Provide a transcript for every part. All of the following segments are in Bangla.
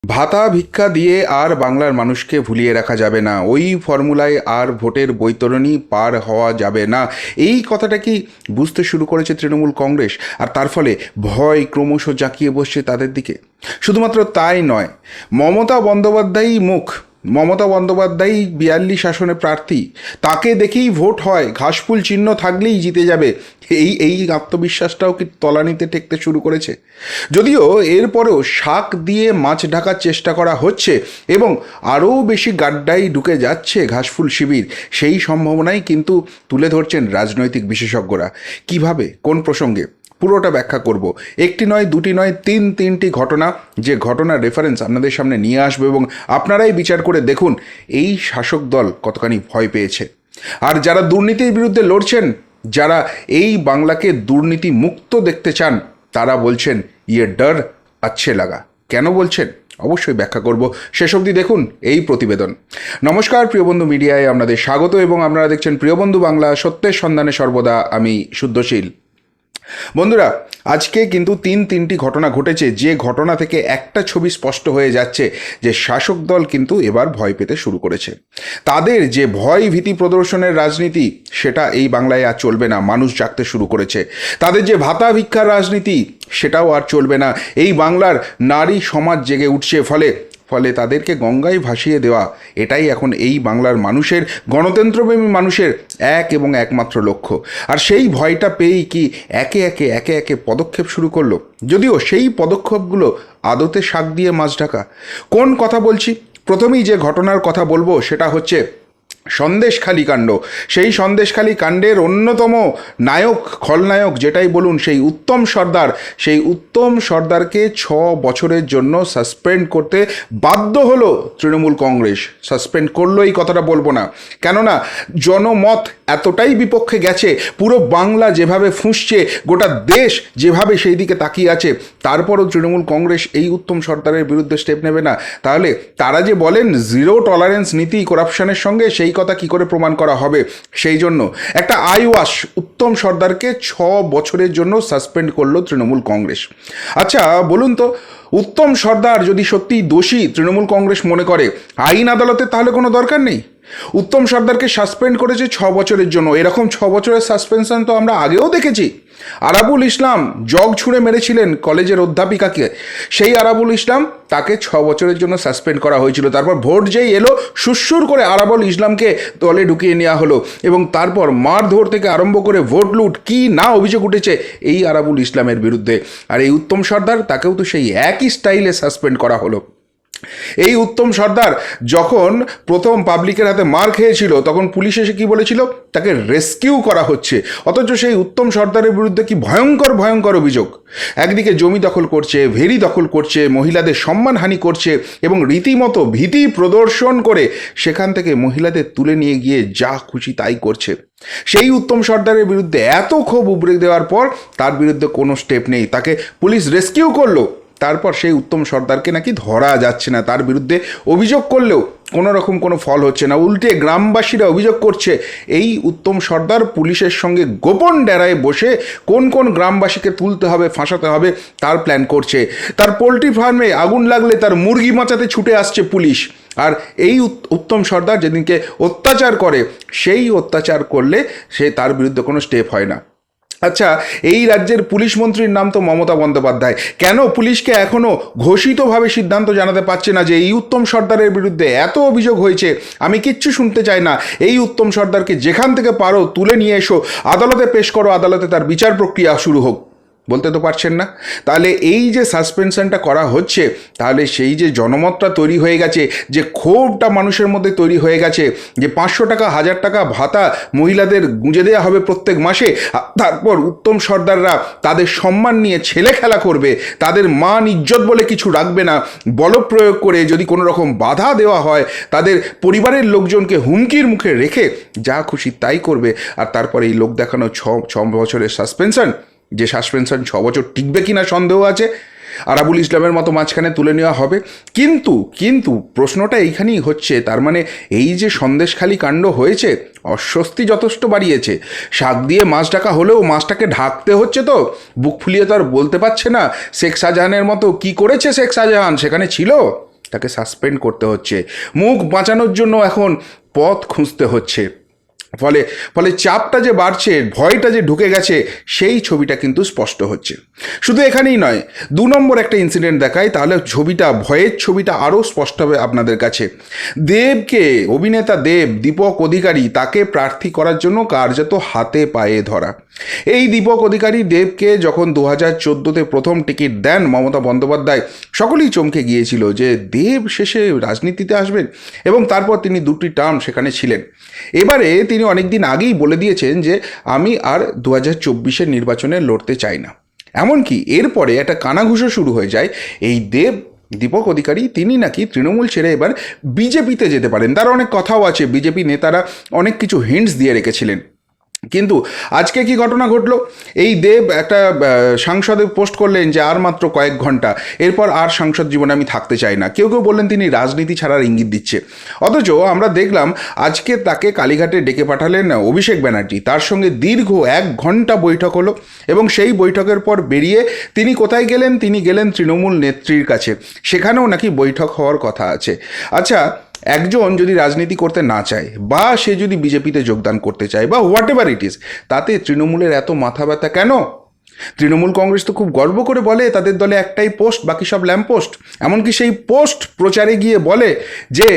ভাতা ভিক্ষা দিয়ে আর বাংলার মানুষকে ভুলিয়ে রাখা যাবে না, ওই ফর্মুলায় আর ভোটের বৈতরণী পার হওয়া যাবে না। এই কথাটা কি বুঝতে শুরু করেছে তৃণমূল কংগ্রেস, আর তার ফলে ভয় ক্রমশ জাঁকিয়ে বসছে তাদের দিকে। শুধুমাত্র তাই নয়, মমতা বন্দ্যোপাধ্যায় 42 আসনে প্রার্থী, তাকে দেখেই ভোট হয়, ঘাসফুল চিহ্ন থাকলেই জিতে যাবে, এই আত্মবিশ্বাসটাও কি তলানিতে ঠেকতে শুরু করেছে। যদিও এরপরেও শাক দিয়ে মাছ ঢাকার চেষ্টা করা হচ্ছে এবং আরও বেশি গাড্ডায় ঢুকে যাচ্ছে ঘাসফুল শিবির, সেই সম্ভাবনাই কিন্তু তুলে ধরছেন রাজনৈতিক বিশেষজ্ঞরা। কিভাবে, কোন প্রসঙ্গে, পুরোটা ব্যাখ্যা করব। একটি নয়, দুটি নয়, তিনটি ঘটনা, যে ঘটনার রেফারেন্স আপনাদের সামনে নিয়ে আসবে এবং আপনারাই বিচার করে দেখুন এই শাসক দল কতখানি ভয় পেয়েছে। আর যারা দুর্নীতির বিরুদ্ধে লড়ছেন, যারা এই বাংলাকে দুর্নীতি মুক্ত দেখতে চান, তারা বলছেন ইয়ে ডর আচ্ছে লাগা। কেন বলছেন অবশ্যই ব্যাখ্যা করব, শেষ অবধি দেখুন এই প্রতিবেদন। নমস্কার প্রিয়বন্ধু মিডিয়ায় আপনাদের স্বাগত এবং আপনারা দেখছেন প্রিয়বন্ধু বাংলা, সত্যের সন্ধানে সর্বদা আমি শুদ্ধশীল। বন্ধুরা, আজকে কিন্তু তিনটি ঘটনা ঘটেছে, যে ঘটনা থেকে একটা ছবি স্পষ্ট হয়ে যাচ্ছে যে শাসক দল কিন্তু এবার ভয় পেতে শুরু করেছে। তাদের যে ভয় ভীতি প্রদর্শনের রাজনীতি, সেটা এই বাংলায় আর চলবে না, মানুষ জাগতে শুরু করেছে। তাদের যে ভাতা ভিক্ষার রাজনীতি, সেটাও আর চলবে না, এই বাংলার নারী সমাজ জেগে উঠছে। ফলে তাদেরকে গঙ্গায় ভাসিয়ে দেওয়া, এটাই এখন এই বাংলার মানুষের, গণতন্ত্রপ্রেমী মানুষের এক এবং একমাত্র লক্ষ্য। আর সেই ভয়টা পেয়েই কি একে একে পদক্ষেপ শুরু করলো, যদিও সেই পদক্ষেপগুলো আদতে শাক দিয়ে মাছ ঢাকা। কোন কথা বলছি? প্রথমেই যে ঘটনার কথা বলবো সেটা হচ্ছে সন্দেশখালী কাণ্ড। সেই সন্দেশখালী কাণ্ডের অন্যতম নায়ক, খলনায়ক যেটাই বলুন, সেই উত্তম সর্দারকে 6 বছরের জন্য সাসপেন্ড করতে বাধ্য হলো তৃণমূল কংগ্রেস। সাসপেন্ড করলো এই কথাটা বলবো না, কেননা জনমত এতটাই বিপক্ষে গেছে, পুরো বাংলা যেভাবে ফুঁসছে, গোটা দেশ যেভাবে সেই দিকে তাকিয়ে আছে, তারপরও তৃণমূল কংগ্রেস এই উত্তম সর্দারের বিরুদ্ধে স্টেপ নেবে না। তাহলে তারা যে বলেন জিরো টলারেন্স নীতি করাপশনের সঙ্গে, সেই কথা কি করে প্রমাণ করা হবে? সেই জন্য একটা আইওয়াশ উত্তম সর্দারকে 6 বছরের জন্য সাসপেন্ড করলো তৃণমূল কংগ্রেস। আচ্ছা বলুন তো, উত্তম সর্দার যদি সত্যি দোষী তৃণমূল কংগ্রেস মনে করে, আইন আদালতের তাহলে কোনো দরকার নেই। উত্তম সর্দারকে সাসপেন্ড করেছে 6 বছরের জন্য। এরকম 6 বছরের সাসপেনশন তো আমরা আগেও দেখেছি। আরাবুল ইসলাম জগ ছুঁড়ে মেরেছিলেন কলেজের অধ্যাপিকাকে, সেই আরাবুল ইসলাম, তাকে 6 বছরের জন্য সাসপেন্ড করা হয়েছিল। তারপর ভোট যেই এলো, সুরসুর করে আরাবুল ইসলামকে দলে ঢুকিয়ে নেওয়া হলো এবং তারপর মারধর থেকে আরম্ভ করে ভোট লুট, কি না অভিযোগ উঠেছে এই আরাবুল ইসলামের বিরুদ্ধে। আর এই উত্তম সর্দার, তাকেও তো সেই একই স্টাইলে সাসপেন্ড করা হলো। এই উত্তম সর্দার যখন প্রথম পাবলিকের হাতে মার খেয়েছিল, তখন পুলিশ এসে কি বলেছিল? তাকে রেস্কিউ করা হচ্ছে। অথচ সেই উত্তম সর্দারের বিরুদ্ধে কি ভয়ঙ্কর অভিযোগ। একদিকে জমি দখল করছে, ভেরি দখল করছে, মহিলাদের সম্মানহানি করছে এবং রীতিমতো ভীতি প্রদর্শন করে সেখান থেকে মহিলাদের তুলে নিয়ে গিয়ে যা খুশি তাই করছে। সেই উত্তম সর্দারের বিরুদ্ধে এত ক্ষোভ উবড়ে দেওয়ার পর তার বিরুদ্ধে কোনো স্টেপ নেই, তাকে পুলিশ রেস্কিউ করলো। তারপর সেই উত্তম সর্দারকে নাকি ধরা যাচ্ছে না, তার বিরুদ্ধে অভিযোগ করলেও কোনো রকম কোনো ফল হচ্ছে না। উল্টে গ্রামবাসীরা অভিযোগ করছে এই উত্তম সর্দার পুলিশের সঙ্গে গোপন ডেরায় বসে কোন গ্রামবাসীকে তুলতে হবে, ফাঁসাতে হবে তার প্ল্যান করছে। তার পোলট্রি ফার্মে আগুন লাগলে তার মুরগি বাঁচাতে ছুটে আসছে পুলিশ। আর এই উত্তম সর্দার যেদিনকে অত্যাচার করে, সেই অত্যাচার করলে তার বিরুদ্ধে কোনো স্টেপ হয় না। আচ্ছা, এই রাজ্যের পুলিশ মন্ত্রীর নাম তো মমতা বন্দ্যোপাধ্যায়। কেন পুলিশকে এখনও ঘোষিতভাবে সিদ্ধান্ত জানাতে পারছে না যে এই উত্তম সর্দারের বিরুদ্ধে এত অভিযোগ হয়েছে? আমি কিচ্ছু শুনতে চাই না, এই উত্তম সর্দারকে যেখান থেকে পারো তুলে নিয়ে এসো, আদালতে পেশ করো, আদালতে তার বিচার প্রক্রিয়া শুরু হোক। বলতে তো পারছেন না। তাহলে এই যে সাসপেনশনটা করা হচ্ছে, তাহলে সেই যে জনমতটা তৈরি হয়ে গেছে, যে ক্ষোভটা মানুষের মধ্যে তৈরি হয়ে গেছে, যে 500 টাকা 1000 টাকা ভাতা মহিলাদের গুঁজে দেওয়া হবে প্রত্যেক মাসে, তারপর উত্তম সর্দাররা তাদের সম্মান নিয়ে ছেলে খেলা করবে, তাদের মান ইজ্জত বলে কিছু রাখবে না, বলপ্রয়োগ করে যদি কোনো রকম বাধা দেওয়া হয়, তাদের পরিবারের লোকজনকে হুমকির মুখে রেখে যা খুশি তাই করবে। আর তারপর এই লোক দেখানো 6 বছরের সাসপেনশন, যে সাসপেনশন 6 বছর টিকবে কিনা সন্দেহ আছে। আরাবুল ইসলামের মতো মাঝখানে তুলে নেওয়া হবে। কিন্তু প্রশ্নটা এইখানেই হচ্ছে, তার মানে এই যে সন্দেশখালী কাণ্ড হয়েছে, অস্বস্তি যথেষ্ট বাড়িয়েছে। শাক দিয়ে মাছ ঢাকা হলেও মাছটাকে ঢাকতে হচ্ছে, তো বুক ফুলিয়ে তো আর বলতে পারছে না শেখ শাহজাহানের মতো কি করেছে শেখ শাহজাহান, সেখানে ছিল। তাকে সাসপেন্ড করতে হচ্ছে, মুখ বাঁচানোর জন্য এখন পথ খুঁজতে হচ্ছে। ফলে ফলে চাপটা যে বাড়ছে, ভয়টা যে ঢুকে গেছে, সেই ছবিটা কিন্তু স্পষ্ট হচ্ছে। শুধু এখানেই নয়, 2 নম্বর একটা ইনসিডেন্ট দেখায়, তাহলে ছবিটা, ভয়ের ছবিটা আরও স্পষ্ট হবে আপনাদের কাছে। দেবকে, অভিনেতা দেব, দীপক অধিকারী, তাকে প্রার্থী করার জন্য কার্যত হাতে পায়ে ধরা। এই দীপক অধিকারী দেবকে যখন 2014-তে প্রথম টিকিট দেন মমতা বন্দ্যোপাধ্যায়, সকলেই চমকে গিয়েছিল যে দেব শেষে রাজনীতিতে আসবেন, এবং তারপর তিনি 2টি টার্ম সেখানে ছিলেন। এবারে তিনি অনেকদিন আগেই বলে দিয়েছেন যে আমি আর 2024-এর নির্বাচনে লড়তে চাই না। এমনকি এরপরে একটা কানাঘুষো শুরু হয়ে যায়, এই দীপক অধিকারী তিনি নাকি তৃণমূল ছেড়ে এবার বিজেপিতে যেতে পারেন। তার অনেক কথাও আছে, বিজেপি নেতারা অনেক কিছু হিন্টস দিয়ে রেখেছিলেন। কিন্তু আজকে কি ঘটনা ঘটলো, এই দেব একটা সাংসদে পোস্ট করলেন যে আর মাত্র কয়েক ঘন্টা, এরপর আর সাংসদ জীবনে আমি থাকতে চাই না। কেউ কেউ বললেন তিনি রাজনীতি ছাড়ার ইঙ্গিত দিচ্ছে। অথচ আমরা দেখলাম আজকে তাকে কালীঘাটে ডেকে পাঠালেন অভিষেক ব্যানার্জি, তার সঙ্গে দীর্ঘ 1 ঘন্টা বৈঠক হলো, এবং সেই বৈঠকের পর বেরিয়ে তিনি কোথায় গেলেন? তিনি গেলেন তৃণমূল নেত্রীর কাছে, সেখানেও নাকি বৈঠক হওয়ার কথা আছে। আচ্ছা, একজন যদি রাজনীতি করতে না চায়, বা সে যদি বিজেপিতে যোগদান করতে চায়, বা হোয়াট এভার ইট ইজ, তাতে তৃণমূলের এত মাথা ব্যথা কেন? তৃণমূল কংগ্রেস তো খুব গর্ব করে বলে তাদের দলে একটাই পোস্ট, বাকি সব ল্যাম্প পোস্ট। এমনকি সেই পোস্ট প্রচারে গিয়ে বলে যে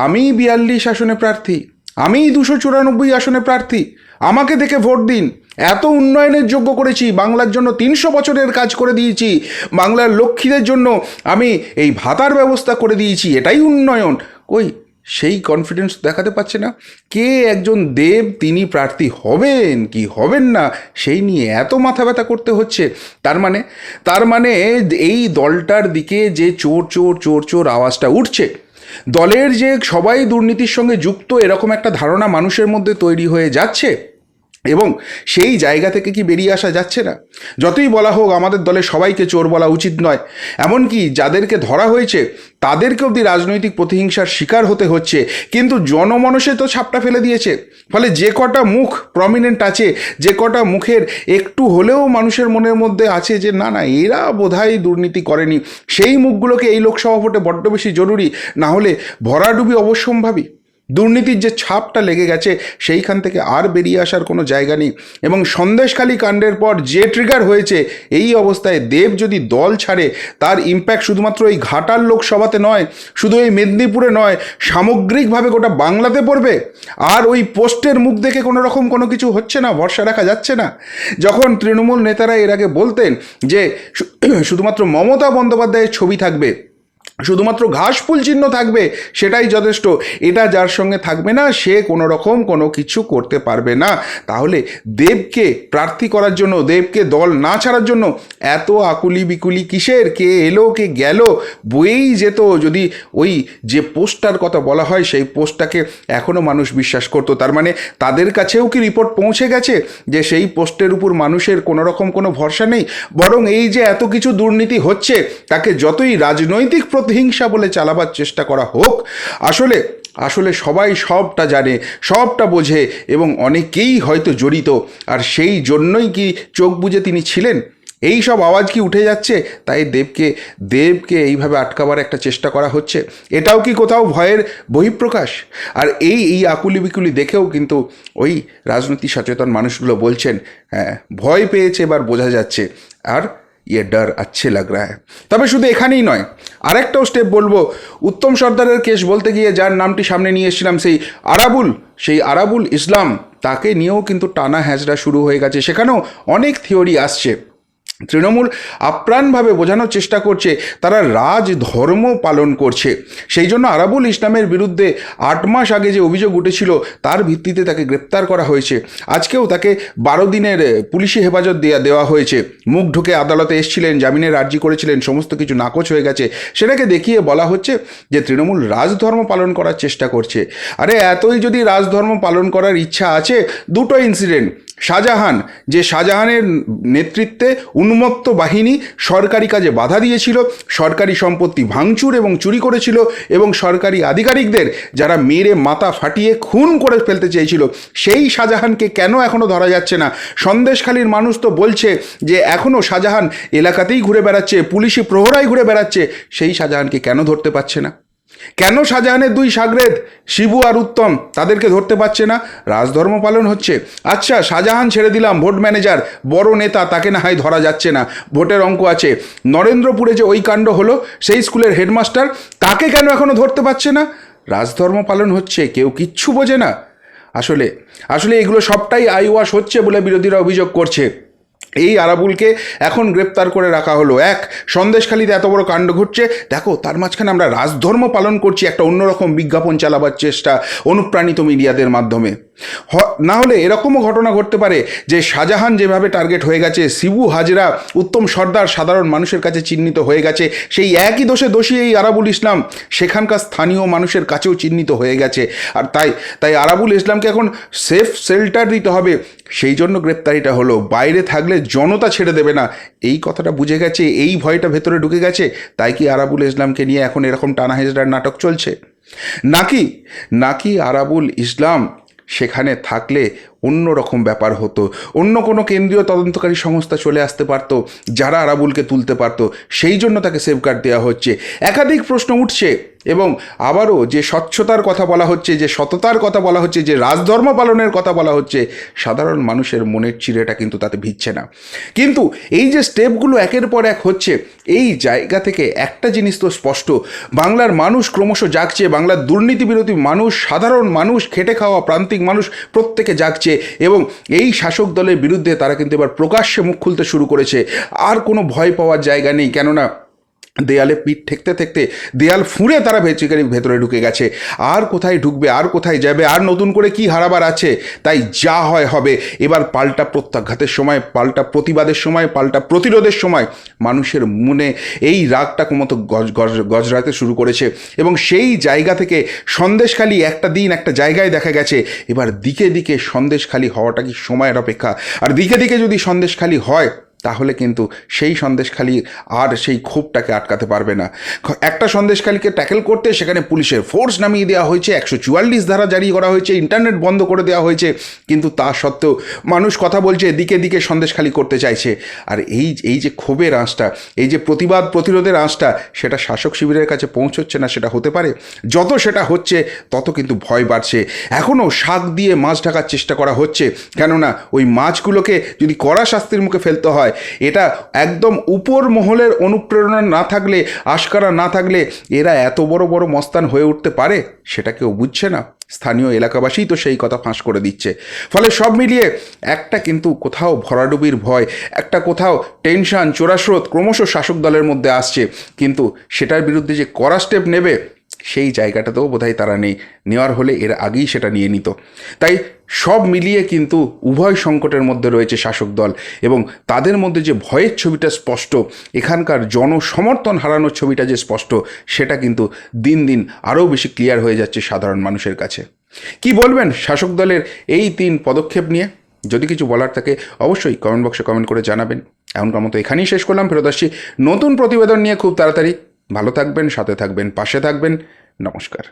আমি 42 আসনে প্রার্থী, আমি 294 আসনে প্রার্থী, আমাকে দেখে ভোট দিন, এত উন্নয়নের যোগ্য করেছি, বাংলার জন্য 300 বছরের কাজ করে দিয়েছি, বাংলার লক্ষ্মীদের জন্য আমি এই ভাতার ব্যবস্থা করে দিয়েছি, এটাই উন্নয়ন। কই সেই কনফিডেন্স দেখাতে পারছে না। কে একজন দেব তিনি প্রার্থী হবেন কি হবেন না সেই নিয়ে এত মাথা ব্যথা করতে হচ্ছে। তার মানে এই দলটার দিকে যে চোর চোর চোর চোর আওয়াজটা উঠছে, দলের যে সবাই দুর্নীতির সঙ্গে যুক্ত, এরকম একটা ধারণা মানুষের মধ্যে তৈরি হয়ে যাচ্ছে, এবং সেই জায়গা থেকে কি বেরিয়ে আসা যাচ্ছে না? যতই বলা হোক আমাদের দলে সবাইকে চোর বলা উচিত নয়, এমনকি যাদেরকে ধরা হয়েছে তাদেরকে অবধি রাজনৈতিক প্রতিহিংসার শিকার হতে হচ্ছে, কিন্তু জনমানসে তো ছাপটা ফেলে দিয়েছে। ফলে যে কটা মুখ প্রমিনেন্ট আছে, যে কটা মুখের একটু হলেও মানুষের মনের মধ্যে আছে যে না না এরা বোধহয় দুর্নীতি করেনি, সেই মুখগুলোকে এই লোকসভা ভোটে বড্ড বেশি জরুরি, না হলে ভরাডুবি অবশ্যম্ভাবী। দুর্নীতির যে ছাপটা লেগে গেছে সেইখান থেকে আর বেরিয়ে আসার কোনো জায়গা নেই। এবং সন্দেশখালী কাণ্ডের পর যে ট্রিগার হয়েছে, এই অবস্থায় দেব যদি দল ছাড়ে, তার ইম্প্যাক্ট শুধুমাত্র এই ঘাটাল লোকসভাতে নয়, শুধু এই মেদিনীপুরে নয়, সামগ্রিকভাবে গোটা বাংলাতে পড়বে। আর ওই পোস্টের মুখ দেখে কোনো রকম কোনো কিছু হচ্ছে না, ভরসা রাখা যাচ্ছে না। যখন তৃণমূল নেতারা এর আগে বলতেন যে শুধুমাত্র মমতা বন্দ্যোপাধ্যায়ের ছবি থাকবে, শুধুমাত্র ঘাসফুল চিহ্ন থাকবে, সেটাই যথেষ্ট, এটা যার সঙ্গে থাকবে না সে কোনো রকম কোনো কিছু করতে পারবে না, তাহলে দেবকে প্রার্থী করার জন্য, দেবকে দল না ছাড়ার জন্য এত আকুলি বিকুলি কিসের? কে এলো কে গেল, বয়েই যেত যদি ওই যে পোস্টটার কথা বলা হয় সেই পোস্টটাকে এখনও মানুষ বিশ্বাস করতো। তার মানে তাদের কাছেও কি রিপোর্ট পৌঁছে গেছে যে সেই পোস্টের উপর মানুষের কোনো রকম কোনো ভরসা নেই? বরং এই যে এত কিছু দুর্নীতি হচ্ছে, তাকে যতই রাজনৈতিক প্রতিহিংসা বলে চালাবার চেষ্টা করা হোক, আসলে সবাই সবটা জানে, সবটা বোঝে, এবং অনেকেই হয়তো জড়িত, আর সেই জন্যই কি চোখ বুজে তিনি ছিলেন? এই সব আওয়াজ কি উঠে যাচ্ছে, তাই দেবকে এইভাবে আটকাবার একটা চেষ্টা করা হচ্ছে। এটাও কি কোথাও ভয়ের বহিঃপ্রকাশ? আর এই আকুলি বিকুলি দেখেও কিন্তু ওই রাজনীতি সচেতন মানুষগুলো বলছেন হ্যাঁ ভয় পেয়েছে, এবার বোঝা যাচ্ছে, আর ये डर अच्छे लग रहा है। তবে শুধু এখানেই নয়, আরেকটাও স্টেপ বলবো। উত্তম সর্দারের কেস বলতে গিয়ে যার নামটি সামনে নিয়ে এসেছিলাম, সেই আরাবুল ইসলাম, তাকে নিয়েও কিন্তু টানা হ্যাচড়া শুরু হয়ে গেছে। সেখানেও অনেক থিওরি আসছে। তৃণমূল আপ্রাণভাবে বোঝানোর চেষ্টা করছে তারা রাজধর্ম পালন করছে, সেই জন্য আরাবুল ইসলামের বিরুদ্ধে 8 মাস আগে যে অভিযোগ উঠেছিল তার ভিত্তিতে তাকে গ্রেপ্তার করা হয়েছে। আজকেও তাকে 12 দিনের পুলিশি হেফাজত দেওয়া হয়েছে। মুখ ঢুকে আদালতে এসেছিলেন, জামিনের আর্জি করেছিলেন, সমস্ত কিছু নাকচ হয়ে গেছে। সেটাকে দেখিয়ে বলা হচ্ছে যে তৃণমূল রাজধর্ম পালন করার চেষ্টা করছে। আরে এতই যদি রাজধর্ম পালন করার ইচ্ছা আছে, দুটো ইনসিডেন্ট, শাহজাহান, যে শাহজাহানের নেতৃত্বে উন্মত্ত বাহিনী সরকারি কাজে বাধা দিয়েছিল, সরকারি সম্পত্তি ভাঙচুর এবং চুরি করেছিল, এবং সরকারি আধিকারিকদের যারা মেরে মাথা ফাটিয়ে খুন করে ফেলতে চেয়েছিল, সেই শাহজাহানকে কেন এখনও ধরা যাচ্ছে না? সন্দেশখালীর মানুষ তো বলছে যে এখনও শাহজাহান এলাকাতেই ঘুরে বেড়াচ্ছে, পুলিশি প্রহরায় ঘুরে বেড়াচ্ছে, সেই শাহজাহানকে কেন ধরতে পারছে না? কেন শাহজাহানের দুই শাগরেদ শিবু আর উত্তম তাদেরকে ধরতে পারছে না? রাজধর্ম পালন হচ্ছে। আচ্ছা, শাহজাহান ছেড়ে দিলাম, ভোট ম্যানেজার, বড় নেতা, তাকে না হয় ধরা যাচ্ছে না, ভোটের অঙ্ক আছে। নরেন্দ্রপুরে যে ওই কাণ্ড হলো, সেই স্কুলের হেডমাস্টার, তাকে কেন এখনো ধরতে পারছে না? রাজধর্ম পালন হচ্ছে, কেউ কিচ্ছু বোঝে না। আসলে আসলে এগুলো সবটাই আইওয়াশ হচ্ছে বলে বিরোধীরা অভিযোগ করছে। এই আরাবুলকে এখন গ্রেপ্তার করে রাখা হলো। এক, সন্দেশখালীতে এত বড় কাণ্ড ঘটছে, দেখো তার মাঝখানে আমরা রাজধর্ম পালন করছি, একটা অন্যরকম বিজ্ঞাপন চালাবার চেষ্টা অনুপ্রাণিত মিডিয়াদের মাধ্যমে। না হলে এরকমও ঘটনা ঘটতে পারে যে শাহজাহান যেভাবে টার্গেট হয়ে গেছে, শিবু হাজরা, উত্তম সর্দার সাধারণ মানুষের কাছে চিহ্নিত হয়ে গেছে, সেই একই দোষে দোষী এই আরাবুল ইসলাম সেখানকার স্থানীয় মানুষের কাছেও চিহ্নিত হয়ে গেছে। আর তাই আরাবুল ইসলামকে এখন সেফ শেল্টার দিতে হবে, সেই জন্য গ্রেপ্তারিটা হলো। বাইরে থাকলে জনতা ছেড়ে দেবে না, এই কথাটা বুঝে গেছে, এই ভয়টা ভেতরে ঢুকে গেছে, তাই কি আরাবুল ইসলামকে নিয়ে এখন এরকম টানাহেজড়ার নাটক চলছে? নাকি আরাবুল ইসলাম সেখানে থাকলে অন্য রকম ব্যাপার হতো, অন্য কোনো কেন্দ্রীয় তদন্তকারী সংস্থা চলে আসতে পারতো যারা আরাবুলকে তুলতে পারতো, সেই জন্য তাকে সেফগার্ড দেওয়া হচ্ছে। একাধিক প্রশ্ন উঠছে, এবং আবারও যে স্বচ্ছতার কথা বলা হচ্ছে, যে সততার কথা বলা হচ্ছে, যে রাজধর্ম পালনের কথা বলা হচ্ছে, সাধারণ মানুষের মনের চিড়েটা কিন্তু তাতে ভিজছে না। কিন্তু এই যে স্টেপগুলো একের পর এক হচ্ছে, এই জায়গা থেকে একটা জিনিস তো স্পষ্ট, বাংলার মানুষ ক্রমশ জাগছে, বাংলার দুর্নীতি বিরোধী মানুষ, সাধারণ মানুষ, খেটে খাওয়া প্রান্তিক মানুষ প্রত্যেকে জাগছে, এবং এই শাসক দলের বিরুদ্ধে তারা কিন্তু এবার প্রকাশ্যে মুখ খুলতে শুরু করেছে। আর কোনো ভয় পাওয়ার জায়গা নেই, কেননা দেয়ালে পিঠ ঠেকতে ঠেকতে দেয়াল ফুঁড়ে তারা ভেতরে ঢুকে গেছে। আর কোথায় ঢুকবে, আর কোথায় যাবে, আর নতুন করে কি হারাবার আছে? তাই যা হয় হবে। এবার পাল্টা প্রত্যাঘাতের সময়, পাল্টা প্রতিবাদের সময়, পাল্টা প্রতিরোধের সময় মানুষের মনে এই রাগটা ক্রমত গজরাতে শুরু করেছে, এবং সেই জায়গা থেকে সন্দেশখালী একটা দিন একটা জায়গায় দেখা গেছে। এবার দিকে দিকে সন্দেশখালী হওয়াটা কি সময়ের অপেক্ষা? আর দিকে দিকে যদি সন্দেশখালী হয়, তাহলে কিন্তু সেই সন্দেশখালী আর সেই ক্ষোভটাকে আটকাতে পারবে না। একটা সন্দেশখালীকে ট্যাকেল করতে সেখানে পুলিশের ফোর্স নামিয়ে দেওয়া হয়েছে, 144 ধারা জারি করা হয়েছে, ইন্টারনেট বন্ধ করে দেওয়া হয়েছে, কিন্তু তা সত্ত্বেও মানুষ কথা বলছে, দিকে দিকে সন্দেশখালী করতে চাইছে। আর এই যে ক্ষোভের আঁচটা, এই যে প্রতিবাদ প্রতিরোধের আঁচটা, সেটা শাসক শিবিরের কাছে পৌঁছচ্ছে না, সেটা হতে পারে। যত সেটা হচ্ছে তত কিন্তু ভয় বাড়ছে। এখনও শাক দিয়ে মাছ ঢাকার চেষ্টা করা হচ্ছে, কেননা ওই মাছগুলোকে যদি কড়া শাস্তির মুখে ফেলতে হয়, এটা একদম উপর মহলের অনুপ্রেরণা না থাকলে, আশকারা না থাকলে এরা এত বড় বড় মস্তান হয়ে উঠতে পারে, সেটা কেউ বুঝছে না। স্থানীয় এলাকাবাসী তো সেই কথা ফাঁস করে দিচ্ছে। ফলে সব মিলিয়ে একটা কিন্তু কোথাও ভরাডুবির ভয়, একটা কোথাও টেনশন, চোরাস্রোত ক্রমশ শাসক দলের মধ্যে আসছে, কিন্তু সেটার বিরুদ্ধে যে কড়া স্টেপ নেবে, সেই জায়গাটাতেও বোধহয় তারা নেই। নেওয়ার হলে এর আগেই সেটা নিয়ে নিত। তাই সব মিলিয়ে কিন্তু উভয় সংকটের মধ্যে রয়েছে শাসক দল, এবং তাদের মধ্যে যে ভয়ের ছবিটা স্পষ্ট, এখানকার জনসমর্থন হারানোর ছবিটা যে স্পষ্ট, সেটা কিন্তু দিন দিন আরও বেশি ক্লিয়ার হয়ে যাচ্ছে সাধারণ মানুষের কাছে। কি বলবেন শাসক দলের এই 3 পদক্ষেপ নিয়ে? যদি কিছু বলার থাকে অবশ্যই কমেন্ট বক্সে কমেন্ট করে জানাবেন। এখনকার মতো এখানেই শেষ করলাম, ফেরত আসছি নতুন প্রতিবেদন নিয়ে খুব তাড়াতাড়ি। ভালো থাকবেন, সাথে থাকবেন, পাশে থাকবেন। নমস্কার।